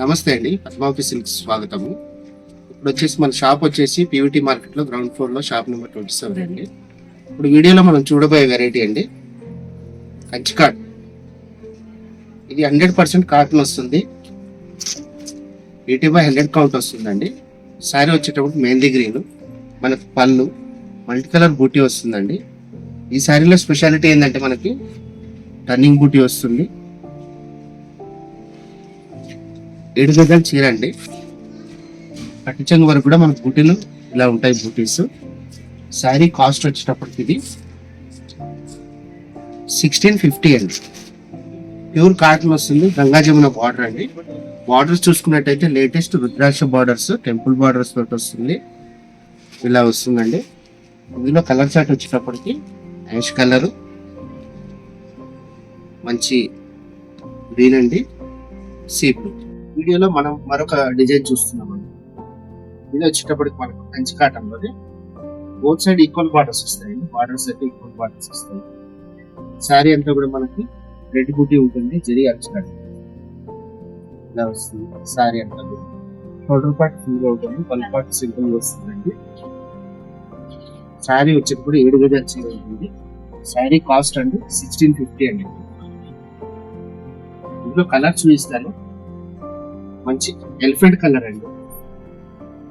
నమస్తే అండి, పద్మావతి సిల్క్స్ స్వాగతము. ఇప్పుడు వచ్చేసి మన షాప్ వచ్చేసి పీవీటీ మార్కెట్లో గ్రౌండ్ ఫ్లోర్లో షాప్ నెంబర్ 27 అండి. ఇప్పుడు వీడియోలో మనం చూడబోయే వెరైటీ అండి కంచి కాటన్. ఇది 100% కాటన్ వస్తుంది, 80/100 కౌంట్ వస్తుందండి. శారీ వచ్చేటప్పుడు మెహందీ గ్రీన్, మనకు పళ్ళు మల్టీ కలర్ బూటీ వస్తుందండి. ఈ శారీలో స్పెషాలిటీ ఏంటంటే మనకి టర్నింగ్ బూటీ వస్తుంది. 7 గజాల చీర అండి. కట్టిచంగు వరకు కూడా మనకు బూటీలు ఇలా ఉంటాయి బూటీస్. శారీ కాస్ట్ వచ్చేటప్పటికి ఇది 1650 అండి. ప్యూర్ కాటన్ వస్తుంది, గంగా జమున బార్డర్ అండి. బార్డర్స్ చూసుకున్నట్టయితే లేటెస్ట్ రుద్రాక్ష బార్డర్స్, టెంపుల్ బార్డర్స్ తోటి వస్తుంది, ఇలా వస్తుందండి. ఇందులో కలర్ చార్ట్ వచ్చేటప్పటికి యాష్ కలర్, మంచి గ్రీన్ అండి, సీ బ్లూ. వీడియోలో మనం మరొక డిజైన్ చూస్తున్నామండి. ఇది వచ్చేటప్పటికి మనకు కంచి కాటన్ లోనే బోత్ సైడ్ ఈక్వల్ బార్డర్స్ వస్తాయండి. బార్డర్స్ అయితే ఈక్వల్ బార్డర్స్ వస్తాయి. శారీ అంతా కూడా మనకి రెడ్ బూటీ ఉంటుంది, జరీ అర్చకట్ ఇలా వస్తుంది. శారీ అంతా కూడా షోల్డర్ పార్ట్ ఫుల్ గా ఉంటుంది, పల్ పార్ట్ సింపుల్ గా వస్తుందండి. శారీ వచ్చేటప్పుడు 7 గజాల చీర ఉంటుంది. శారీ కాస్ట్ అండి 1650 అండి. ఇందులో కలర్ చూపిస్తాను. మంచి ఎలిఫెంట్ కలర్ అండి,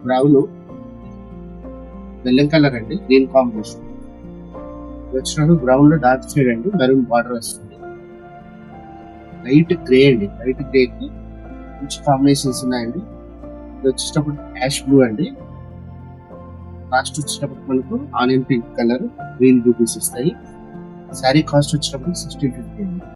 బ్రౌన్, బెల్లం కలర్ అండి, గ్రీన్ కాంబినేషన్ వచ్చినప్పుడు బ్రౌన్ లో డార్క్ షేడ్ అండి, మెరూన్ బార్డర్ వస్తుంది. లైట్ గ్రే అండి, లైట్ గ్రే కి మంచి కాంబినేషన్స్ ఉన్నాయండి. ఇది వచ్చేటప్పుడు యాష్ బ్లూ అండి. కాస్ట్ వచ్చేటప్పుడు మనకు ఆనియన్ పింక్ కలర్, గ్రీన్ బూటీస్ వస్తాయి. శారీ కాస్ట్ వచ్చేటప్పుడు 1650 అండి.